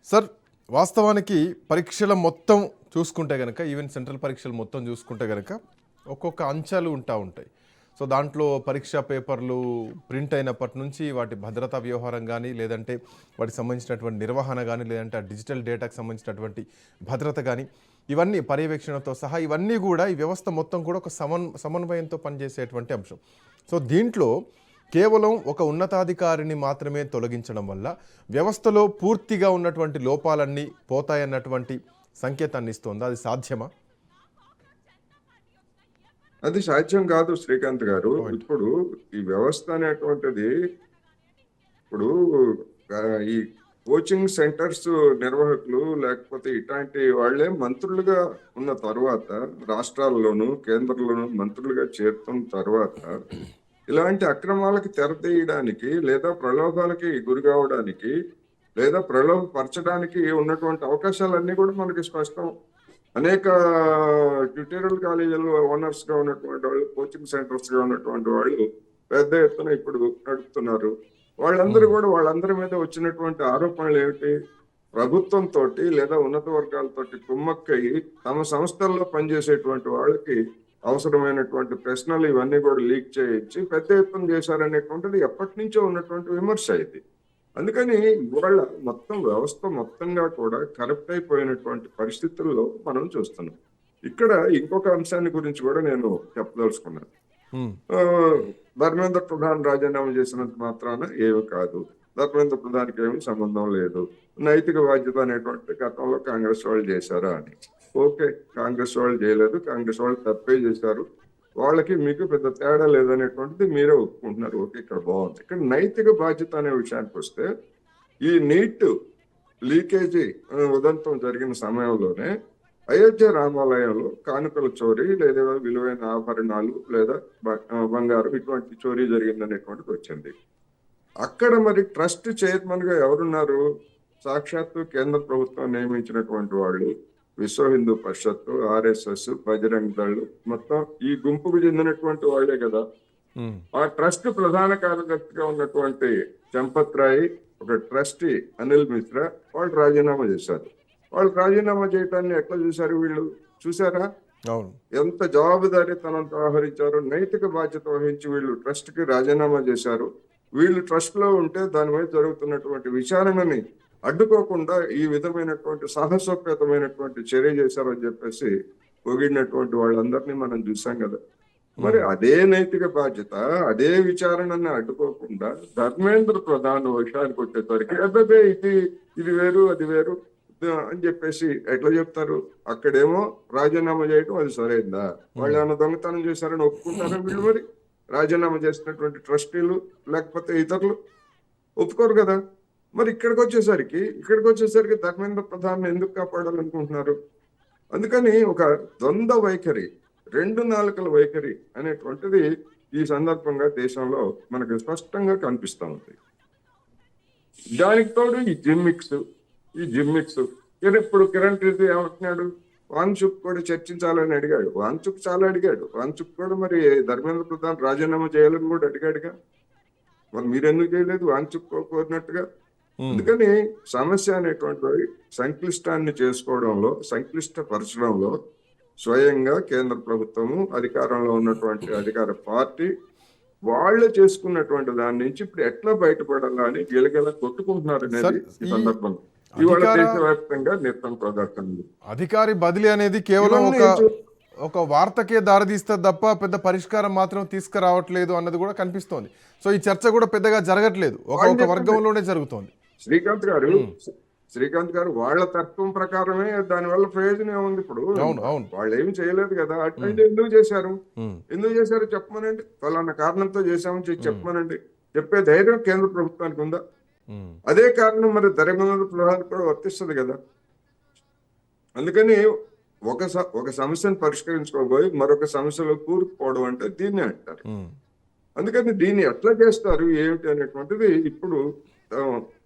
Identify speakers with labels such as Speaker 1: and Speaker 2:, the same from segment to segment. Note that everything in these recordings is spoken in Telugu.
Speaker 1: సార్, వాస్తవానికి పరీక్షల మొత్తం చూసుకుంటే గనక, ఈవెన్ సెంట్రల్ పరీక్షలు మొత్తం చూసుకుంటే గనక ఒక్కొక్క అంశాలు ఉంటాయి. సో దాంట్లో పరీక్షా పేపర్లు ప్రింట్ అయినప్పటి నుంచి వాటి భద్రతా వ్యవహారం కానీ, లేదంటే వాటికి సంబంధించినటువంటి నిర్వహణ కానీ, లేదంటే ఆ డిజిటల్ డేటాకు సంబంధించినటువంటి భద్రత కానీ, ఇవన్నీ పర్యవేక్షణతో సహా ఇవన్నీ కూడా ఈ వ్యవస్థ మొత్తం కూడా ఒక సమన్వయంతో పనిచేసేటువంటి అంశం. సో దీంట్లో కేవలం ఒక ఉన్నతాధికారిని మాత్రమే తొలగించడం వల్ల వ్యవస్థలో పూర్తిగా ఉన్నటువంటి లోపాలన్నీ పోతాయన్నటువంటి సంకేతాన్ని ఇస్తోంది. అది సాధ్యమా?
Speaker 2: అది సాధ్యం కాదు శ్రీకాంత్ గారు. ఇప్పుడు ఈ వ్యవస్థ అనేటువంటిది ఇప్పుడు ఈ కోచింగ్ సెంటర్స్ నిర్వాహకులు లేకపోతే ఇట్లాంటి వాళ్ళే మంత్రులుగా ఉన్న తర్వాత, రాష్ట్రాల్లోనూ కేంద్రంలోనూ మంత్రులుగా చేరుతున్న తర్వాత ఇలాంటి అక్రమాలకి తెరతీయడానికి లేదా ప్రలోభాలకి గురి కావడానికి లేదా ప్రలోభపరచడానికి ఉన్నటువంటి అవకాశాలన్నీ కూడా మనకి స్పష్టం. అనేక ట్యూటోరియల్ కాలేజీల్లో ఓనర్స్ గా ఉన్నటువంటి వాళ్ళు, కోచింగ్ సెంటర్స్ గా ఉన్నటువంటి వాళ్ళు పెద్ద ఎత్తున ఇప్పుడు నడుపుతున్నారు. వాళ్ళందరూ కూడా వాళ్ళందరి మీద వచ్చినటువంటి ఆరోపణలు ఏమిటి? ప్రభుత్వంతో లేదా ఉన్నత వర్గాలతోటి కుమ్మక్కయి తమ సంస్థల్లో పనిచేసేటువంటి వాళ్ళకి అవసరమైనటువంటి ప్రశ్నలు ఇవన్నీ కూడా లీక్ చేయించి పెద్ద ఎత్తున చేశారనేటువంటిది ఎప్పటి నుంచో ఉన్నటువంటి విమర్శ ఇది. అందుకని ఇవాళ మొత్తం వ్యవస్థ మొత్తంగా కూడా కరప్ట్ అయిపోయినటువంటి పరిస్థితుల్లో మనం చూస్తున్నాం. ఇక్కడ ఇంకొక అంశాన్ని గురించి కూడా నేను చెప్పదలుచుకున్నాను. ధర్మేంద్ర ప్రధాన్ రాజీనామా చేసినంత మాత్రాన ఏమి కాదు, ధర్మేంద్ర ప్రధానికి ఏమి సంబంధం లేదు, నైతిక బాధ్యత అనేటువంటి గతంలో కాంగ్రెస్ వాళ్ళు చేశారా అని. ఓకే, కాంగ్రెస్ వాళ్ళు చేయలేదు, కాంగ్రెస్ వాళ్ళు తప్పే చేశారు, వాళ్ళకి మీకు పెద్ద తేడా లేదనేటువంటిది మీరే ఒప్పుకుంటున్నారు. ఓకే, ఇక్కడ బాగుంది. ఇక్కడ నైతిక బాధ్యత అనే విషయానికి వస్తే, ఈ నీట్ లీకేజీ ఉదంతం జరిగిన సమయంలోనే అయోధ్య రామాలయంలో కానుకల చోరీ లేదా విలువైన ఆభరణాలు లేదా బంగారం ఇటువంటి చోరీ జరిగిందనేటువంటిది వచ్చింది. అక్కడ మరి ట్రస్ట్ చైర్మన్ గా ఎవరున్నారు? సాక్షాత్తు కేంద్ర ప్రభుత్వం నియమించినటువంటి వాళ్ళు, విశ్వ హిందూ పరిషత్, ఆర్ఎస్ఎస్, బజరంగ్ దళ్, మొత్తం ఈ గుంపుకు చెందినటువంటి వాళ్లే కదా. ఆ ట్రస్ట్ ప్రధాన కార్యదర్శిగా ఉన్నటువంటి చంపత్ రాయ్, ఒక ట్రస్టీ అనిల్ మిశ్రా, వాళ్ళు రాజీనామా చేశారు. వాళ్ళు రాజీనామా చేయటాన్ని ఎట్లా చూశారు? వీళ్ళు చూసారా ఎంత జవాబుదారీతనంతో వ్యవహరించారు? నైతిక బాధ్యత వహించి వీళ్ళు ట్రస్ట్ కి రాజీనామా చేశారు. వీళ్ళు ట్రస్ట్ లో ఉంటే దాని మీద జరుగుతున్నటువంటి విచారణని అడ్డుకోకుండా ఈ విధమైనటువంటి సాహసోపేతమైనటువంటి చర్య చేశారని చెప్పేసి పొగిడినటువంటి వాళ్ళందరినీ మనం చూసాం కదా. మరి అదే నైతిక బాధ్యత, అదే విచారణని అడ్డుకోకుండా ధర్మేంద్ర ప్రధాన్ విషయానికి వచ్చేసరికి అబ్బాబే ఇది వేరు అది వేరు అని చెప్పేసి ఎట్లా చెప్తారు? అక్కడేమో రాజీనామా చేయడం అది సరైందా? వాళ్ళు ఏమైనా దొంగతనం చేశారని ఒప్పుకుంటారా వీళ్ళు? మరి రాజీనామా చేసినటువంటి ట్రస్టీలు లేకపోతే ఇతరులు ఒప్పుకోరు కదా. మరి ఇక్కడికి వచ్చేసరికి ధర్మేంద్ర ప్రధాన్ ఎందుకు కాపాడాలనుకుంటున్నారు? అందుకని ఒక ద్వంద్వ వైఖరి, రెండు నాలుకల వైఖరి అనేటువంటిది ఈ సందర్భంగా దేశంలో మనకు స్పష్టంగా కనిపిస్తూ ఉంది. దానికి తోడు ఈ జిమ్మిక్స్ ఇప్పుడు కిరణ్ రెడ్డి ఏమంటున్నాడు? వాంగ్చుక్ కూడా చర్చించాలని అడిగాడు. వాంగ్చుక్ చాలా అడిగాడు. వాంగ్చుక్ కూడా మరి ధర్మేంద్ర ప్రధాన్ రాజీనామా చేయాలని కూడా అడిగాడుగా. మరి మీరెందుకు చేయలేదు వాంగ్చుక్ కోరినట్టుగా? అందుకని సమస్య అనేటువంటి సంక్లిష్టాన్ని చేసుకోవడంలో, సంక్లిష్టపరచడంలో స్వయంగా కేంద్ర ప్రభుత్వము, అధికారంలో ఉన్నటువంటి అధికార పార్టీ వాళ్ళు చేసుకున్నటువంటి దాని నుంచి ఇప్పుడు ఎట్లా బయటపడాలా అని గిలగిల కొట్టుకుంటున్నారు అనేది ఈ సందర్భంలో ఇవాళ దేశవ్యాప్తంగా నిరసన ప్రదర్శనలు.
Speaker 1: అధికారి బదిలీ అనేది కేవలం ఒక వార్తకే దారితీస్తే తప్ప పెద్ద పరిష్కారం మాత్రం తీసుకురావట్లేదు అన్నది కూడా కనిపిస్తోంది. సో ఈ చర్చ కూడా పెద్దగా జరగట్లేదు, ఒక వర్గంలోనే జరుగుతోంది.
Speaker 2: శ్రీకాంత్ గారు వాళ్ళ తర్కం ప్రకారమే దానివల్ల ప్రయోజనం ఏముంది? ఇప్పుడు వాళ్ళు ఏమి చేయలేదు కదా. అట్లాంటి ఎందుకు చేశారు చెప్పమనండి. ఫలానా కారణంతో చేశామని చెప్పమనండి. చెప్పే ధైర్యం కేంద్ర ప్రభుత్వానికి ఉందా? అదే కారణం మరి ధర్మేంద్ర ప్రధాన్ కూడా వర్తిస్తుంది కదా. అందుకని ఒక సమస్యను పరిష్కరించుకోబోయి మరొక సమస్యలో కూరుకుపోవడం అంటే దీన్ని అంటారు. అందుకని దీన్ని ఎట్లా చేస్తారు ఏమిటి అనేటువంటిది ఇప్పుడు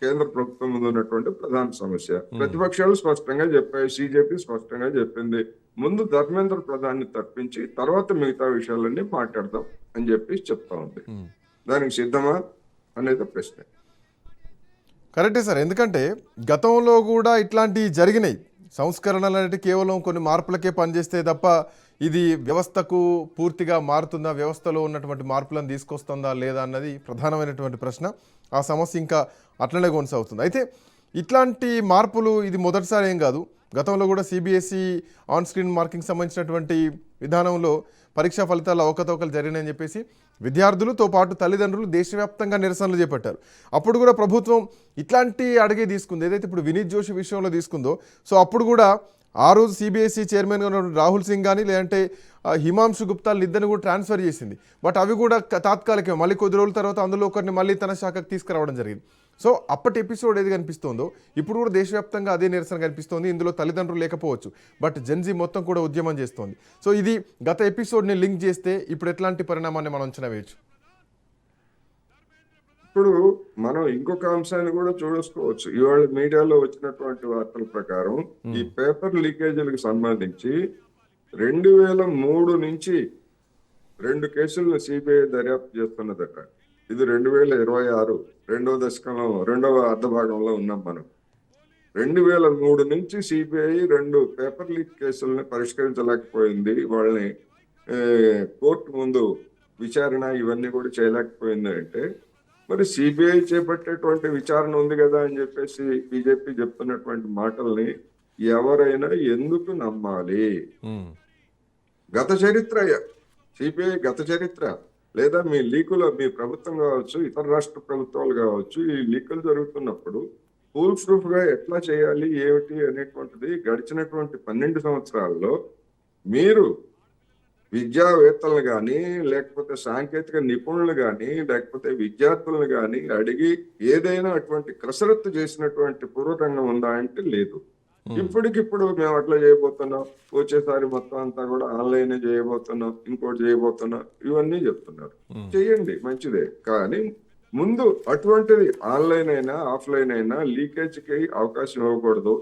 Speaker 2: కేంద్ర ప్రభుత్వం ముందు ఉన్నటువంటి ప్రధాన సమస్య. ప్రతిపక్షాలు స్పష్టంగా చెప్పాయి, సిజేపీ స్పష్టంగా చెప్పింది, ముందు ధర్మేంద్ర ప్రధాన్ ని తప్పించి తర్వాత మిగతా విషయాలన్నీ మాట్లాడదాం అని చెప్పి చెప్తా ఉంది. దానికి సిద్ధమా అనేది ప్రశ్న.
Speaker 1: కరెక్టే సార్. ఎందుకంటే గతంలో కూడా ఇట్లాంటివి జరిగినాయి. సంస్కరణలు అనేవి కేవలం కొన్ని మార్పులకే పనిచేస్తే తప్ప ఇది వ్యవస్థకు పూర్తిగా మారుతుందా, వ్యవస్థలో ఉన్నటువంటి మార్పులను తీసుకొస్తుందా లేదా అన్నది ప్రధానమైనటువంటి ప్రశ్న. ఆ సమస్య ఇంకా అట్లనే కొనసాగుతుంది. అయితే ఇట్లాంటి మార్పులు ఇది మొదటిసారి ఏం కాదు. గతంలో కూడా సిబిఎస్ఈ ఆన్ స్క్రీన్ మార్కింగ్ సంబంధించినటువంటి విధానంలో పరీక్షా ఫలితాల అవకతవకలు జరిగినాయని చెప్పేసి విద్యార్థులతో పాటు తల్లిదండ్రులు దేశవ్యాప్తంగా నిరసనలు చేపట్టారు. అప్పుడు కూడా ప్రభుత్వం ఇట్లాంటి అడిగే తీసుకుంది. ఏదైతే ఇప్పుడు వినీత్ జోషి విషయంలో తీసుకుందో, సో అప్పుడు కూడా ఆ రోజు సిబిఎస్ఈ చైర్మన్గా ఉన్నటువంటి రాహుల్ సింగ్ కానీ లేదంటే హిమాంశు గుప్తాలు ఇద్దరిని కూడా ట్రాన్స్ఫర్ చేసింది. బట్ అవి కూడా తాత్కాలికమే. మళ్ళీ కొద్ది రోజుల తర్వాత అందులో ఒకరిని మళ్ళీ తన శాఖకు తీసుకురావడం జరిగింది. సో అప్పటి ఎపిసోడ్ ఏది కనిపిస్తుందో ఇప్పుడు కూడా దేశవ్యాప్తంగా అదే నిరసన కనిపిస్తోంది. ఇందులో తల్లిదండ్రులు లేకపోవచ్చు, బట్ జెన్జీ మొత్తం కూడా ఉద్యమం చేస్తోంది. సో ఇది గత ఎపిసోడ్ని లింక్ చేస్తే ఇప్పుడు ఎట్లాంటి పరిణామాన్ని మనం అంచనా వేయచ్చు?
Speaker 2: ఇప్పుడు మనం ఇంకొక అంశాన్ని కూడా చూసుకోవచ్చు. ఇవాళ మీడియాలో వచ్చినటువంటి వార్తల ప్రకారం ఈ పేపర్ లీకేజీలకు సంబంధించి 2003 నుంచి 2 కేసులను సిబిఐ దర్యాప్తు చేస్తున్నదట. ఇది 2026 రెండవ దశకంలో రెండవ అర్ధభాగంలో ఉన్నాం మనం. 2003 నుంచి సిబిఐ 2 పేపర్ లీక్ కేసులను పరిష్కరించలేకపోయింది. వాళ్ళని కోర్టు ముందు విచారణ ఇవన్నీ కూడా చేయలేకపోయింది. అంటే మరి సిబిఐ చేపట్టేటువంటి విచారణ ఉంది కదా అని చెప్పేసి బీజేపీ చెప్తున్నటువంటి మాటల్ని ఎవరైనా ఎందుకు నమ్మాలి? గత చరిత్ర సిబిఐ గత చరిత్ర లేదా మీ లీకులో మీ ప్రభుత్వం కావచ్చు, ఇతర రాష్ట్ర ప్రభుత్వాలు కావచ్చు, ఈ లీకులు జరుగుతున్నప్పుడు ఫుల్ ప్రూఫ్ గా ఎట్లా చేయాలి ఏమిటి అనేటువంటిది గడిచినటువంటి 12 సంవత్సరాల్లో మీరు విద్యావేత్తలను కానీ లేకపోతే సాంకేతిక నిపుణులు కానీ లేకపోతే విద్యార్థులను కానీ అడిగి ఏదైనా అటువంటి కసరత్తు చేసినటువంటి పూర్వరంగం ఉందా అంటే లేదు. ఇప్పటికిప్పుడు మేము అట్లా చేయబోతున్నాం, వచ్చేసారి మొత్తం అంతా కూడా ఆన్లైన్ చేయబోతున్నాం, ఇంకోటి చేయబోతున్నాం, ఇవన్నీ చెప్తున్నారు. చెయ్యండి, మంచిదే. కానీ ముందు అటువంటిది ఆన్లైన్ అయినా ఆఫ్లైన్ అయినా లీకేజ్కి అవకాశం ఇవ్వకూడదు.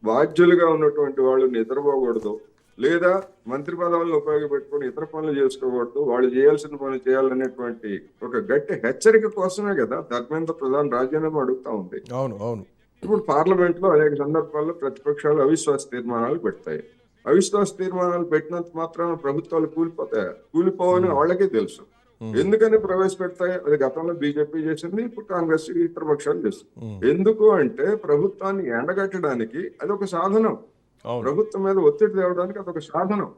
Speaker 2: బాధ్యులుగా ఉన్నటువంటి వాళ్ళు నిద్రపోకూడదు, లేదా మంత్రి పదవులను ఉపయోగపెట్టుకుని ఇతర పనులు చేసుకోకూడదు. వాళ్ళు చేయాల్సిన పనులు చేయాలనేటువంటి ఒక గట్టి హెచ్చరిక కోసమే కదా ధర్మేంద్ర ప్రధాన్ రాజీనామా అడుగుతా ఉంది.
Speaker 1: అవును అవును.
Speaker 2: ఇప్పుడు పార్లమెంట్ లో అనేక సందర్భాల్లో ప్రతిపక్షాలు అవిశ్వాస తీర్మానాలు పెడతాయి. అవిశ్వాస తీర్మానాలు పెట్టినంత మాత్రాన ప్రభుత్వాలు కూలిపోతాయి? కూలిపోవని వాళ్ళకే తెలుసు. ఎందుకని ప్రవేశపెడతాయి? అది గతంలో బీజేపీ చేసింది, ఇప్పుడు కాంగ్రెస్ ఇతర పక్షాలు చేస్తుంది. ఎందుకు అంటే ప్రభుత్వాన్ని ఎండగట్టడానికి అది ఒక సాధనం. ప్రభుత్వం మీద ఒత్తిడి తేవడానికి అదొక సాధనం.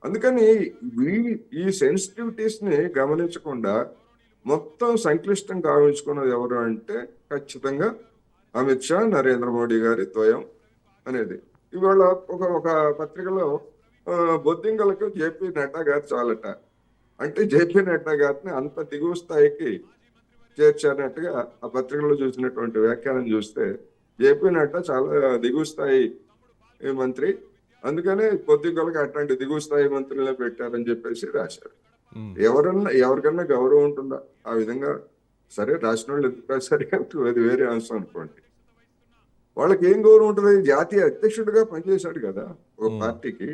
Speaker 2: అందుకని ఈ సెన్సిటివిటీస్ ని గమనించకుండా మొత్తం సంక్లిష్టం గావించుకున్నది ఎవరు అంటే ఖచ్చితంగా అమిత్ షా, నరేంద్ర మోడీ గారి ద్వయం అనేది. ఇవాళ ఒక పత్రికలో బొద్దింకలకు జేపీ నడ్డా గారు చాలట అంటే జేపీ నడ్డా గారిని అంత దిగువ స్థాయికి చేర్చారన్నట్టుగా ఆ పత్రికలో చూసినటువంటి వ్యాఖ్యానం చూస్తే జేపీ నడ్డా చాలా దిగువ స్థాయి మంత్రి, అందుకనే బొద్దింకలకు అట్లాంటి దిగువ స్థాయి మంత్రులే పెట్టారని చెప్పేసి రాశారు. ఎవరికన్నా గౌరవం ఉంటుందా ఆ విధంగా? సరే, రాసిన వాళ్ళు ఎందుకు రాశారు అది వేరే అంశం అనుకోండి. వాళ్ళకి ఏం గౌరవం ఉంటుంది? జాతీయ అధ్యక్షుడిగా పనిచేశాడు కదా ఒక పార్టీకి.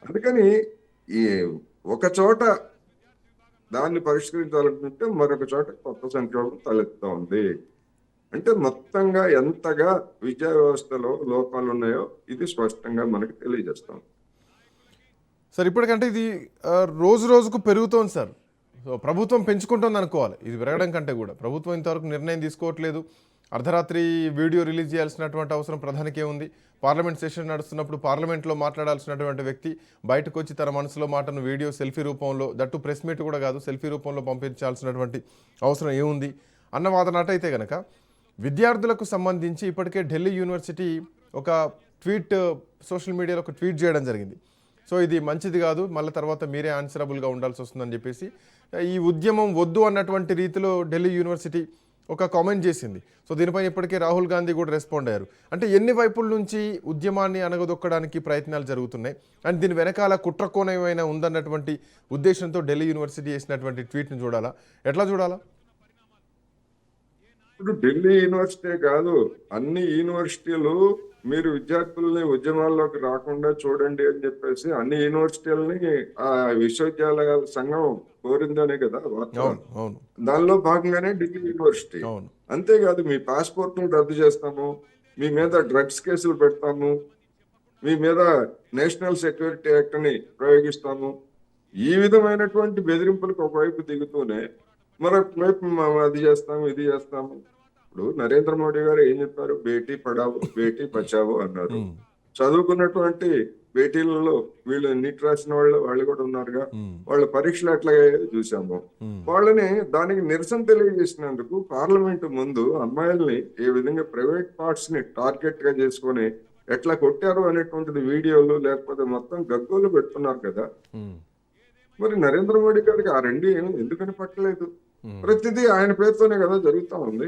Speaker 2: అందుకని ఈ ఒక చోట దాన్ని పరిష్కరించాలనుకుంటే మరొక చోట కొత్త సంక్షోభం తలెత్తుతా ఉంది. అంటే మొత్తంగా ఎంతగా విద్యా వ్యవస్థలో లోపాలు ఉన్నాయో ఇది స్పష్టంగా మనకి తెలియజేస్తాం.
Speaker 1: సార్ ఇప్పటికంటే ఇది రోజు రోజుకు పెరుగుతోంది సార్. సో ప్రభుత్వం పెంచుకుంటుంది అనుకోవాలి. ఇది పెరగడం కంటే కూడా ప్రభుత్వం ఇంతవరకు నిర్ణయం తీసుకోవట్లేదు. అర్ధరాత్రి వీడియో రిలీజ్ చేయాల్సినటువంటి అవసరం ప్రధానికే ఉంది. పార్లమెంట్ సెషన్ నడుస్తున్నప్పుడు పార్లమెంట్లో మాట్లాడాల్సినటువంటి వ్యక్తి బయటకు వచ్చి తన మనసులో మాటను వీడియో సెల్ఫీ రూపంలో, దట్టు ప్రెస్ మీట్ కూడా కాదు, సెల్ఫీ రూపంలో పంపించాల్సినటువంటి అవసరం ఏముంది అన్న వాదనట అయితే కనుక విద్యార్థులకు సంబంధించి ఇప్పటికే ఢిల్లీ యూనివర్సిటీ ఒక ట్వీట్ సోషల్ మీడియాలో ఒక ట్వీట్ చేయడం జరిగింది. సో ఇది మంచిది కాదు, మళ్ళీ తర్వాత మీరే ఆన్సరబుల్గా ఉండాల్సి వస్తుందని చెప్పేసి ఈ ఉద్యమం వద్దు అన్నటువంటి రీతిలో ఢిల్లీ యూనివర్సిటీ ఒక కామెంట్ చేసింది. సో దీనిపై ఇప్పటికే రాహుల్ గాంధీ కూడా రెస్పాండ్ అయ్యారు. అంటే ఎన్ని వైపుల నుంచి ఉద్యమాన్ని అనగదొక్కడానికి ప్రయత్నాలు జరుగుతున్నాయి అండ్ దీని వెనకాల కుట్రకోణమైనా ఉందన్నటువంటి ఉద్దేశంతో ఢిల్లీ యూనివర్సిటీ చేసినటువంటి ట్వీట్ని చూడాలా, ఎట్లా చూడాలా?
Speaker 2: ఇప్పుడు ఢిల్లీ యూనివర్సిటీ కాదు, అన్ని యూనివర్సిటీలు మీరు విద్యార్థుల్ని ఉద్యమాల్లోకి రాకుండా చూడండి అని చెప్పేసి అన్ని యూనివర్సిటీలని ఆ విశ్వవిద్యాలయాల సంఘం కోరిందనే కదా వార్త. దానిలో భాగంగానే ఢిల్లీ యూనివర్సిటీ అంతేకాదు మీ పాస్పోర్ట్ను రద్దు చేస్తాము, మీ మీద డ్రగ్స్ కేసులు పెడతాము, మీ మీద నేషనల్ సెక్యూరిటీ యాక్ట్ ని ప్రయోగిస్తాము. ఈ విధమైనటువంటి బెదిరింపులకు ఒకవైపు దిగుతూనే మరొక వైపు అది చేస్తాము, ఇది చేస్తాము. ఇప్పుడు నరేంద్ర మోడీ గారు ఏం చెప్పారు? బేటీ పడావో బేటీ బచావో అన్నారు. చదువుకున్నటువంటి బేటీలలో వీళ్ళు నీట్ రాసిన వాళ్ళు కూడా ఉన్నారుగా. వాళ్ళ పరీక్షలు ఎట్లా చూసాము. వాళ్ళని దానికి నిరసన తెలియజేసినందుకు పార్లమెంటు ముందు అమ్మాయిల్ని ఏ విధంగా ప్రైవేట్ పార్ట్స్ ని టార్గెట్ గా చేసుకొని ఎట్లా కొట్టారు అనేటువంటిది వీడియోలు లేకపోతే మొత్తం గగ్గోలు పెడుతున్నారు కదా. మరి నరేంద్ర మోడీ గారికి ఆ రెండు ఎందుకని పట్టలేదు? ప్రతిదీ ఆయన పేరుతోనే కదా జరుగుతా ఉంది.